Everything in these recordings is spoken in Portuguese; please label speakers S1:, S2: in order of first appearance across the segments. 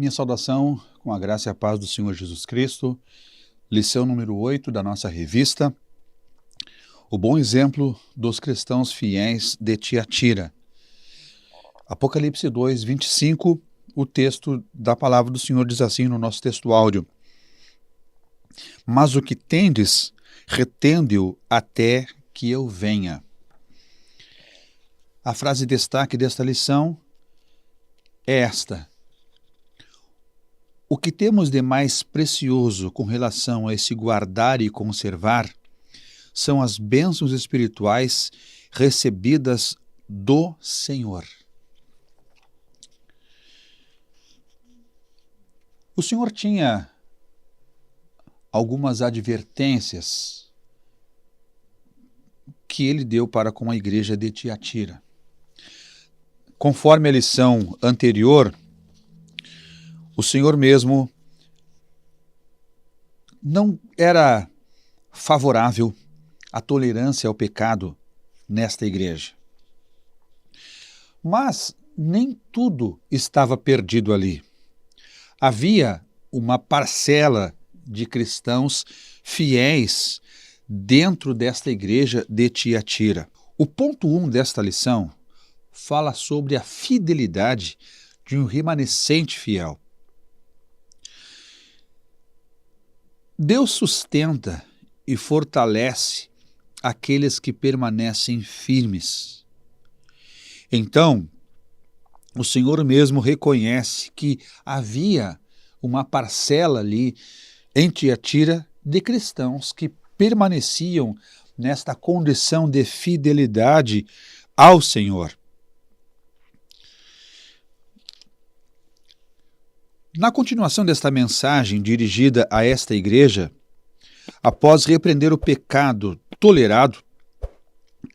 S1: Minha saudação com a graça e a paz do Senhor Jesus Cristo, lição número 8 da nossa revista, O Bom Exemplo dos Cristãos Fiéis de Tiatira. Apocalipse 2, 25, o texto da palavra do Senhor diz assim no nosso texto áudio: Mas o que tendes, retende-o até que eu venha. A frase de destaque desta lição é esta: o que temos de mais precioso com relação a esse guardar e conservar são as bênçãos espirituais recebidas do Senhor. O Senhor tinha algumas advertências que ele deu para com a igreja de Tiatira. Conforme a lição anterior, o Senhor mesmo não era favorável à tolerância ao pecado nesta igreja. Mas nem tudo estava perdido ali. Havia uma parcela de cristãos fiéis dentro desta igreja de Tiatira. O ponto 1 desta lição fala sobre a fidelidade de um remanescente fiel. Deus sustenta e fortalece aqueles que permanecem firmes. Então, o Senhor mesmo reconhece que havia uma parcela ali em Tiatira de cristãos que permaneciam nesta condição de fidelidade ao Senhor. Na continuação desta mensagem dirigida a esta igreja, após repreender o pecado tolerado,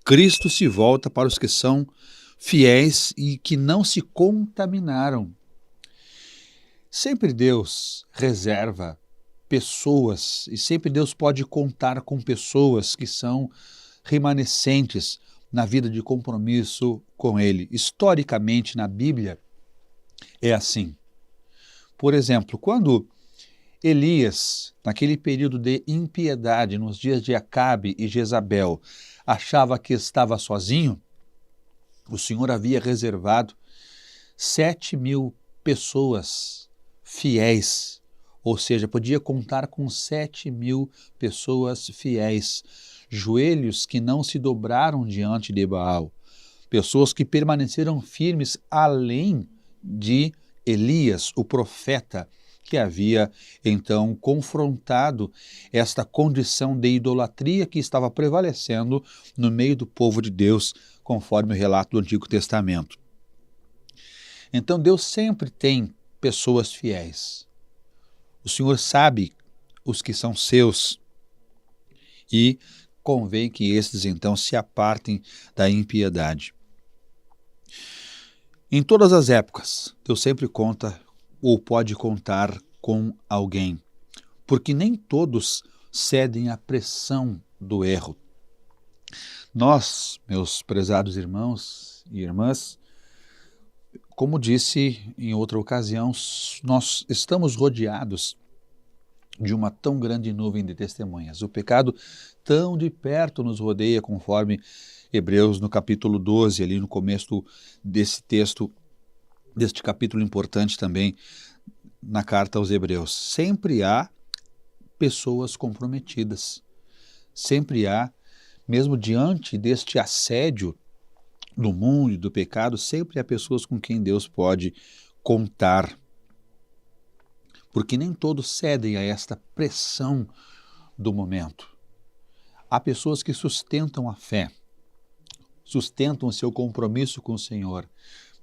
S1: Cristo se volta para os que são fiéis e que não se contaminaram. Sempre Deus reserva pessoas e sempre Deus pode contar com pessoas que são remanescentes na vida de compromisso com Ele. Historicamente, na Bíblia, é assim. Por exemplo, quando Elias, naquele período de impiedade, nos dias de Acabe e Jezabel, achava que estava sozinho, o Senhor havia reservado 7.000 pessoas fiéis, ou seja, podia contar com 7.000 pessoas fiéis, joelhos que não se dobraram diante de Baal, pessoas que permaneceram firmes além de Elias, o profeta, que havia então confrontado esta condição de idolatria que estava prevalecendo no meio do povo de Deus, conforme o relato do Antigo Testamento. Então Deus sempre tem pessoas fiéis. O Senhor sabe os que são seus e convém que estes então se apartem da impiedade. Em todas as épocas, Deus sempre conta ou pode contar com alguém, porque nem todos cedem à pressão do erro. Nós, meus prezados irmãos e irmãs, como disse em outra ocasião, nós estamos rodeados de uma tão grande nuvem de testemunhas. O pecado tão de perto nos rodeia, conforme Hebreus no capítulo 12, ali no começo desse texto, deste capítulo importante também, na carta aos Hebreus. Sempre há pessoas comprometidas. Sempre há, mesmo diante deste assédio do mundo e do pecado, sempre há pessoas com quem Deus pode contar. Porque nem todos cedem a esta pressão do momento. Há pessoas que sustentam a fé, sustentam o seu compromisso com o Senhor,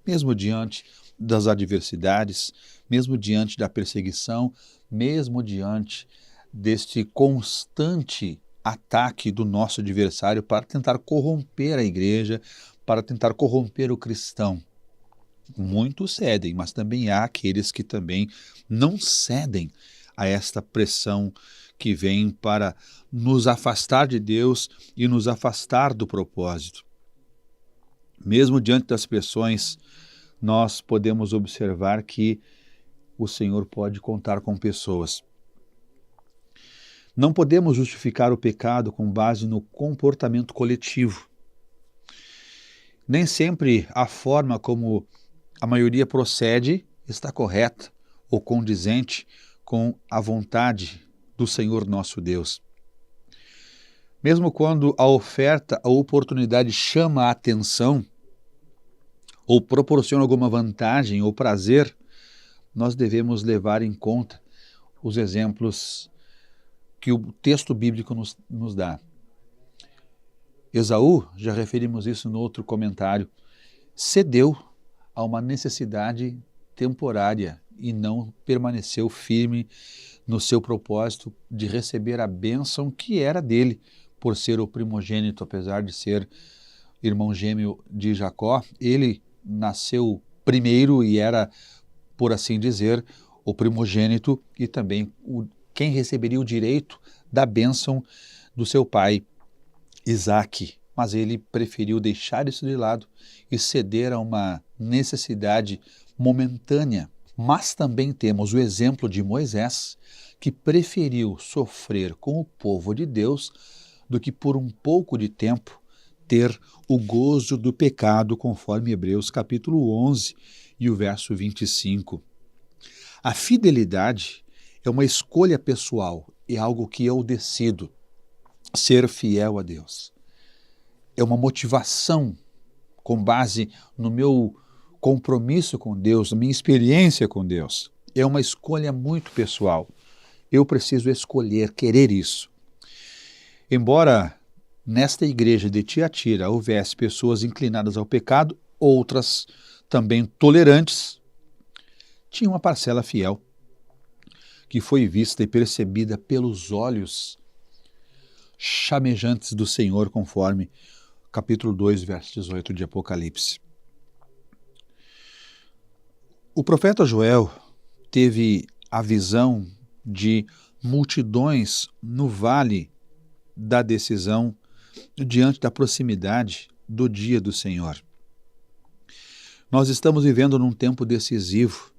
S1: mesmo diante das adversidades, mesmo diante da perseguição, mesmo diante deste constante ataque do nosso adversário para tentar corromper a igreja, para tentar corromper o cristão. Muitos cedem, mas também há aqueles que também não cedem a esta pressão que vem para nos afastar de Deus e nos afastar do propósito. Mesmo diante das pressões, nós podemos observar que o Senhor pode contar com pessoas. Não podemos justificar o pecado com base no comportamento coletivo. Nem sempre a forma como a maioria procede está correta ou condizente com a vontade do Senhor nosso Deus. Mesmo quando a oferta, a oportunidade chama a atenção ou proporciona alguma vantagem ou prazer, nós devemos levar em conta os exemplos que o texto bíblico nos dá. Esaú, já referimos isso no outro comentário, cedeu a uma necessidade temporária e não permaneceu firme no seu propósito de receber a bênção que era dele, por ser o primogênito, apesar de ser irmão gêmeo de Jacó. Ele nasceu primeiro e era, por assim dizer, o primogênito e também quem receberia o direito da bênção do seu pai, Isaque. Mas ele preferiu deixar isso de lado e ceder a uma necessidade momentânea. Mas também temos o exemplo de Moisés, que preferiu sofrer com o povo de Deus do que por um pouco de tempo ter o gozo do pecado, conforme Hebreus capítulo 11 e o verso 25. A fidelidade é uma escolha pessoal, é algo que eu decido ser fiel a Deus. É uma motivação com base no meu compromisso com Deus, na minha experiência com Deus. É uma escolha muito pessoal. Eu preciso escolher, querer isso. Embora nesta igreja de Tiatira houvesse pessoas inclinadas ao pecado, outras também tolerantes, tinha uma parcela fiel que foi vista e percebida pelos olhos chamejantes do Senhor, conforme capítulo 2, verso 18 de Apocalipse. O profeta Joel teve a visão de multidões no vale da decisão diante da proximidade do dia do Senhor. Nós estamos vivendo num tempo decisivo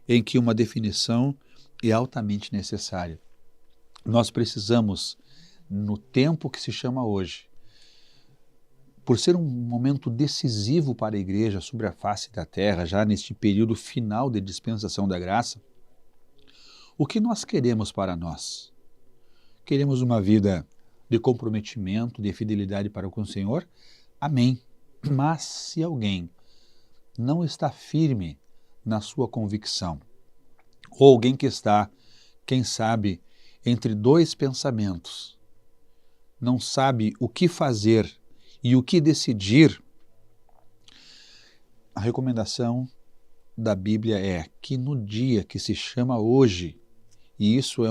S1: em que uma definição é altamente necessária. Nós precisamos, no tempo que se chama hoje, por ser um momento decisivo para a igreja sobre a face da terra, já neste período final de dispensação da graça, o que nós queremos para nós? Queremos uma vida de comprometimento, de fidelidade para com o Senhor? Amém. Mas se alguém não está firme na sua convicção, ou alguém que está, quem sabe, entre dois pensamentos, não sabe o que fazer e o que decidir, a recomendação da Bíblia é que no dia que se chama hoje, e isso é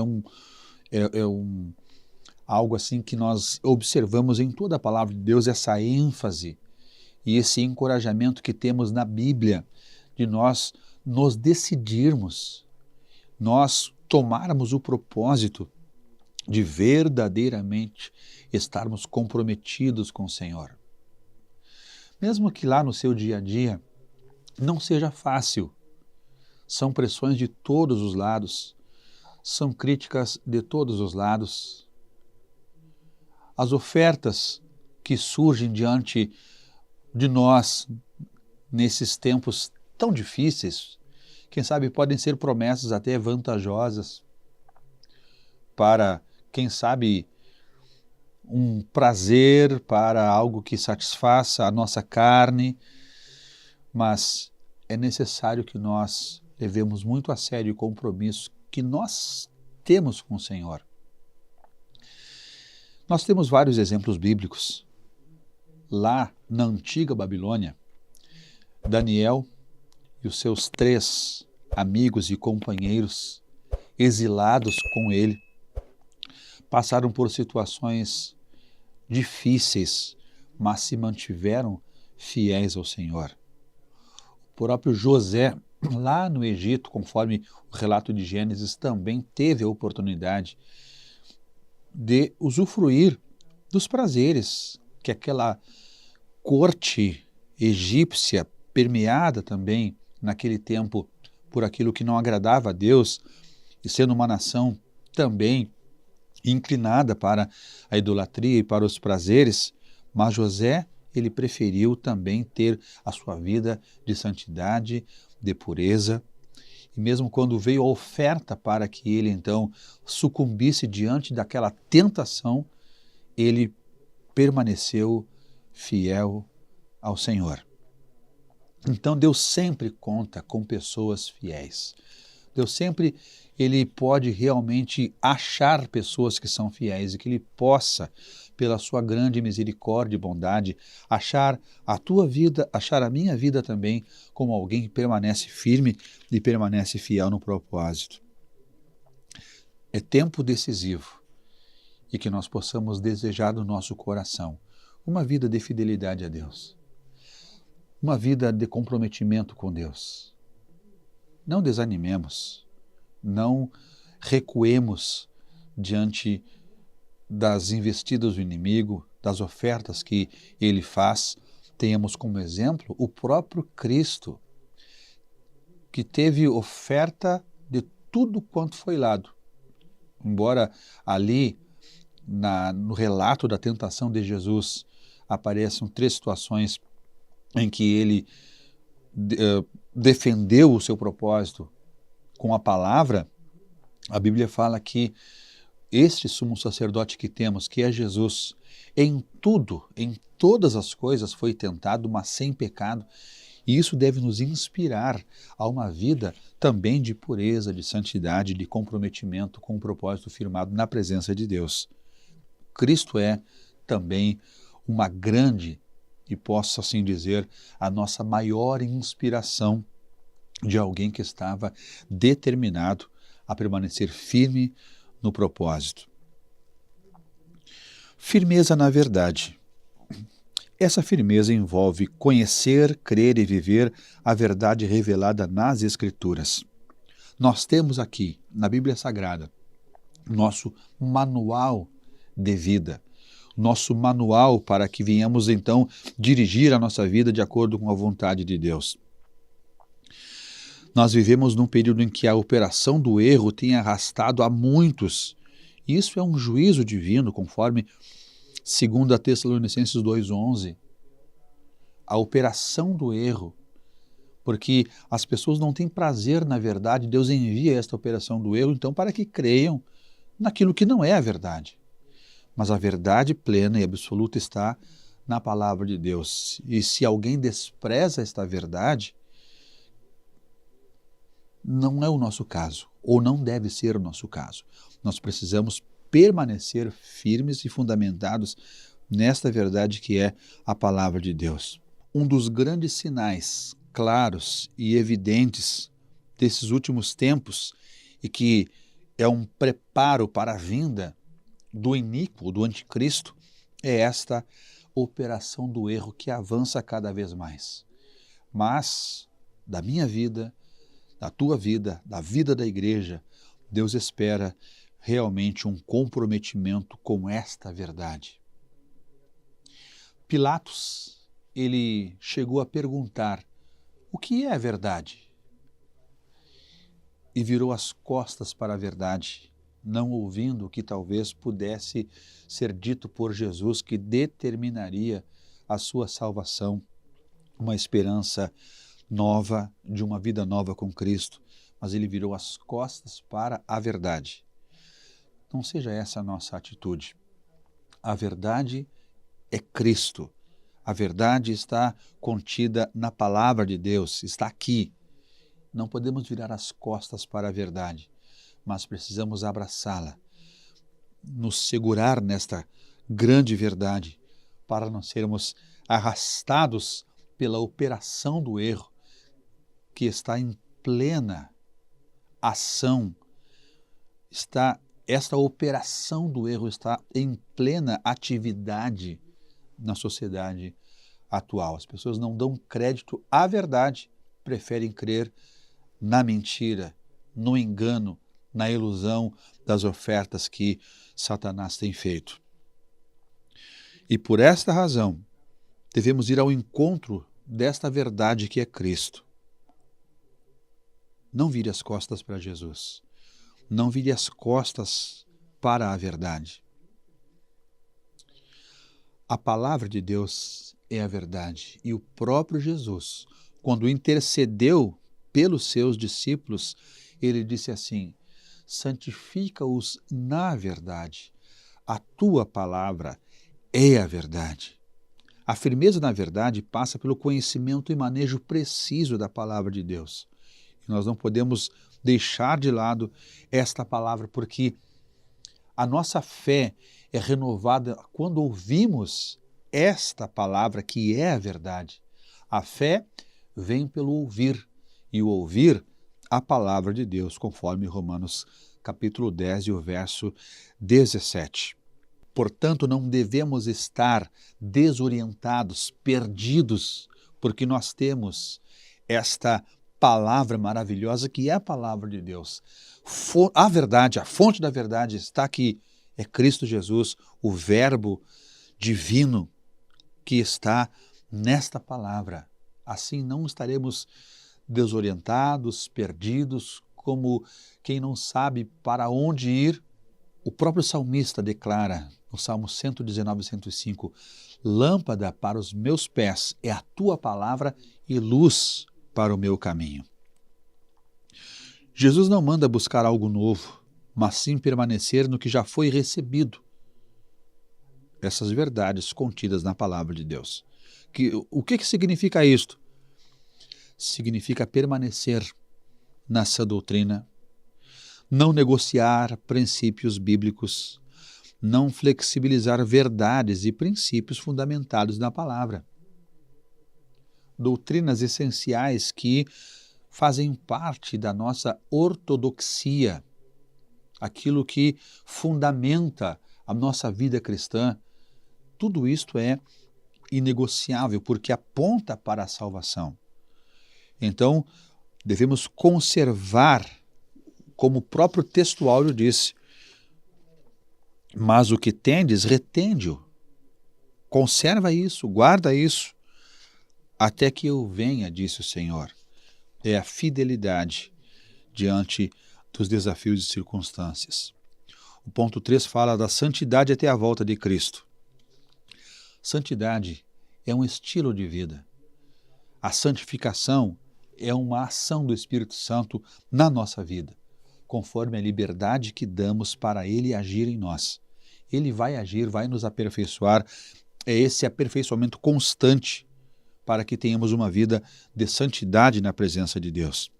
S1: algo assim que nós observamos em toda a palavra de Deus, essa ênfase e esse encorajamento que temos na Bíblia, de nós nos decidirmos, nós tomarmos o propósito de verdadeiramente estarmos comprometidos com o Senhor. Mesmo que lá no seu dia a dia não seja fácil, são pressões de todos os lados, são críticas de todos os lados. As ofertas que surgem diante de nós nesses tempos tão difíceis, quem sabe podem ser promessas até vantajosas para, quem sabe, um prazer, para algo que satisfaça a nossa carne, mas é necessário que nós levemos muito a sério o compromisso que nós temos com o Senhor. Nós temos vários exemplos bíblicos. Lá na antiga Babilônia, Daniel e os seus 3 amigos e companheiros exilados com ele passaram por situações difíceis, mas se mantiveram fiéis ao Senhor. O próprio José, lá no Egito, conforme o relato de Gênesis, também teve a oportunidade de usufruir dos prazeres que aquela corte egípcia, permeada também naquele tempo por aquilo que não agradava a Deus, e sendo uma nação também inclinada para a idolatria e para os prazeres, mas José, ele preferiu também ter a sua vida de santidade, de pureza, e mesmo quando veio a oferta para que ele então sucumbisse diante daquela tentação, ele permaneceu fiel ao Senhor. Então Deus sempre conta com pessoas fiéis. Deus sempre ele pode realmente achar pessoas que são fiéis e que ele possa, pela sua grande misericórdia e bondade, achar a tua vida, achar a minha vida também como alguém que permanece firme e permanece fiel no propósito. É tempo decisivo e que nós possamos desejar no nosso coração uma vida de fidelidade a Deus, uma vida de comprometimento com Deus. Não desanimemos, não recuemos diante das investidas do inimigo, das ofertas que ele faz. Tenhamos como exemplo o próprio Cristo, que teve oferta de tudo quanto foi dado. Embora ali, no relato da tentação de Jesus, apareçam 3 situações em que ele defendeu o seu propósito com a palavra, a Bíblia fala que este sumo sacerdote que temos, que é Jesus, em tudo, em todas as coisas foi tentado, mas sem pecado. E isso deve nos inspirar a uma vida também de pureza, de santidade, de comprometimento com o propósito firmado na presença de Deus. Cristo é também uma grande, e posso assim dizer, a nossa maior inspiração de alguém que estava determinado a permanecer firme no propósito. Firmeza na verdade. Essa firmeza envolve conhecer, crer e viver a verdade revelada nas Escrituras. Nós temos aqui, na Bíblia Sagrada, nosso manual de vida, nosso manual para que venhamos então dirigir a nossa vida de acordo com a vontade de Deus. Nós vivemos num período em que a operação do erro tem arrastado a muitos. Isso é um juízo divino, conforme 2 Tessalonicenses 2,11. A operação do erro, porque as pessoas não têm prazer na verdade, Deus envia esta operação do erro, então, para que creiam naquilo que não é a verdade. Mas a verdade plena e absoluta está na palavra de Deus. E se alguém despreza esta verdade, não é o nosso caso, ou não deve ser o nosso caso. Nós precisamos permanecer firmes e fundamentados nesta verdade que é a palavra de Deus. Um dos grandes sinais claros e evidentes desses últimos tempos e que é um preparo para a vinda do iníquo, do anticristo, é esta operação do erro que avança cada vez mais. Mas, da minha vida, da tua vida, da vida da igreja, Deus espera realmente um comprometimento com esta verdade. Pilatos, ele chegou a perguntar: o que é a verdade? E virou as costas para a verdade, não ouvindo o que talvez pudesse ser dito por Jesus, que determinaria a sua salvação, uma esperança nova, de uma vida nova com Cristo, mas ele virou as costas para a verdade. Não seja essa a nossa atitude. A verdade é Cristo. A verdade está contida na palavra de Deus, está aqui. Não podemos virar as costas para a verdade, mas precisamos abraçá-la, nos segurar nesta grande verdade, para não sermos arrastados pela operação do erro, que está em plena ação, esta operação do erro está em plena atividade na sociedade atual. As pessoas não dão crédito à verdade, preferem crer na mentira, no engano, na ilusão das ofertas que Satanás tem feito. E por esta razão, devemos ir ao encontro desta verdade que é Cristo. Não vire as costas para Jesus. Não vire as costas para a verdade. A palavra de Deus é a verdade. E o próprio Jesus, quando intercedeu pelos seus discípulos, ele disse assim: santifica-os na verdade. A tua palavra é a verdade. A firmeza na verdade passa pelo conhecimento e manejo preciso da palavra de Deus. E nós não podemos deixar de lado esta palavra, porque a nossa fé é renovada quando ouvimos esta palavra que é a verdade. A fé vem pelo ouvir, e o ouvir a palavra de Deus, conforme Romanos capítulo 10 e o verso 17. Portanto, não devemos estar desorientados, perdidos, porque nós temos esta palavra maravilhosa que é a palavra de Deus. A verdade, a fonte da verdade está aqui, é Cristo Jesus, o Verbo divino que está nesta palavra. Assim não estaremos desorientados, perdidos, como quem não sabe para onde ir. O próprio salmista declara no Salmo 119, 105, lâmpada para os meus pés é a tua palavra e luz para o meu caminho. Jesus não manda buscar algo novo, mas sim permanecer no que já foi recebido. Essas verdades contidas na palavra de Deus. O que significa isto? Significa permanecer nessa doutrina, não negociar princípios bíblicos, não flexibilizar verdades e princípios fundamentados na palavra. Doutrinas essenciais que fazem parte da nossa ortodoxia, aquilo que fundamenta a nossa vida cristã. Tudo isto é inegociável, porque aponta para a salvação. Então, devemos conservar, como o próprio texto áureo disse, mas o que tendes, retende-o. Conserva isso, guarda isso, até que eu venha, disse o Senhor. É a fidelidade diante dos desafios e circunstâncias. O ponto 3 fala da santidade até a volta de Cristo. Santidade é um estilo de vida. A santificação é uma ação do Espírito Santo na nossa vida, conforme a liberdade que damos para Ele agir em nós. Ele vai agir, vai nos aperfeiçoar. É esse aperfeiçoamento constante para que tenhamos uma vida de santidade na presença de Deus.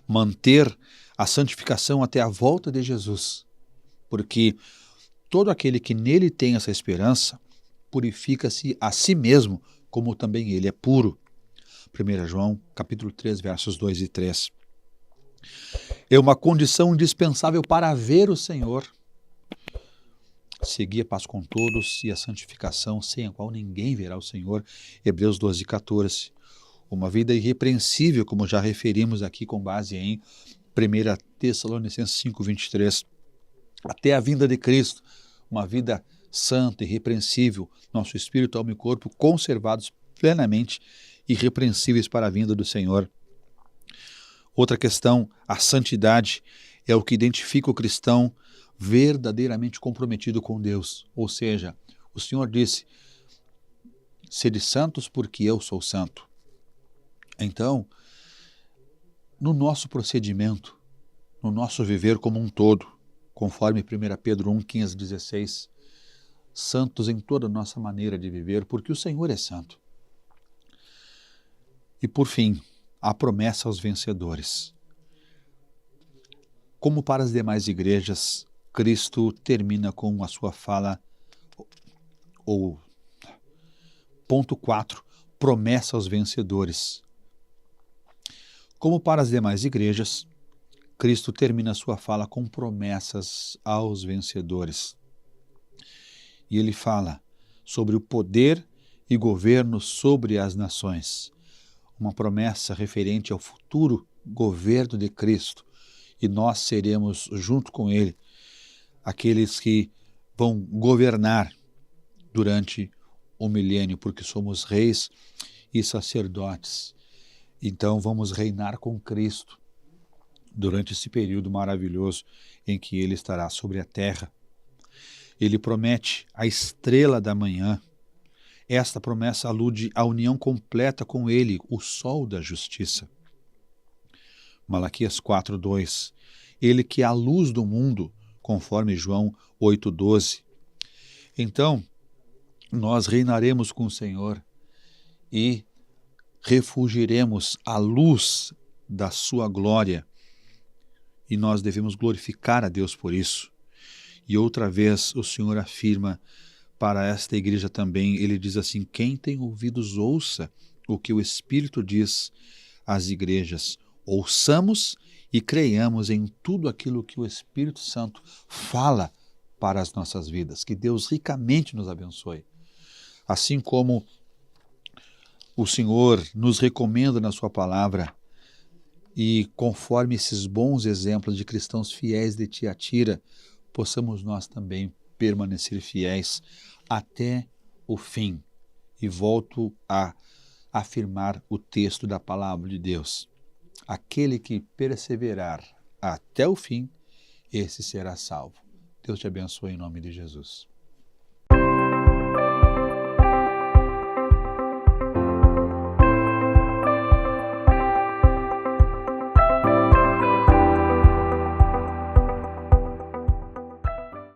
S1: Manter a santificação até a volta de Jesus, porque todo aquele que nele tem essa esperança purifica-se a si mesmo, como também ele é puro. 1 João, capítulo 3, versos 2 e 3. É uma condição indispensável para ver o Senhor. Seguir a paz com todos e a santificação, sem a qual ninguém verá o Senhor. Hebreus 12, 14. Uma vida irrepreensível, como já referimos aqui com base em 1 Tessalonicenses 5, 23. Até a vinda de Cristo, uma vida santa, irrepreensível, nosso espírito, alma e corpo conservados plenamente irrepreensíveis para a vinda do Senhor. Outra questão, a santidade é o que identifica o cristão verdadeiramente comprometido com Deus. Ou seja, o Senhor disse, sede santos porque eu sou santo. Então, no nosso procedimento, no nosso viver como um todo, conforme 1 Pedro 1, 15, 16, santos em toda a nossa maneira de viver, porque o Senhor é santo. E por fim, a promessa aos vencedores. Como para as demais igrejas, Cristo termina com a sua fala, ou ponto 4, promessa aos vencedores. Como para as demais igrejas, Cristo termina a sua fala com promessas aos vencedores. E ele fala sobre o poder e governo sobre as nações. Uma promessa referente ao futuro governo de Cristo. E nós seremos, junto com ele, aqueles que vão governar durante o milênio, porque somos reis e sacerdotes. Então vamos reinar com Cristo. durante esse período maravilhoso em que ele estará sobre a terra. Ele promete a estrela da manhã. Esta promessa alude à união completa com ele, o sol da justiça. Malaquias 4:2. Ele que é a luz do mundo, conforme João 8:12. Então, nós reinaremos com o Senhor e refugiremos à luz da sua glória. E nós devemos glorificar a Deus por isso. E outra vez o Senhor afirma para esta igreja também, ele diz assim: quem tem ouvidos ouça o que o Espírito diz às igrejas. Ouçamos e creiamos em tudo aquilo que o Espírito Santo fala para as nossas vidas. Que Deus ricamente nos abençoe. Assim como o Senhor nos recomenda na sua palavra, e conforme esses bons exemplos de cristãos fiéis de Tiatira, possamos nós também permanecer fiéis até o fim. E volto a afirmar o texto da palavra de Deus: aquele que perseverar até o fim, esse será salvo. Deus te abençoe em nome de Jesus.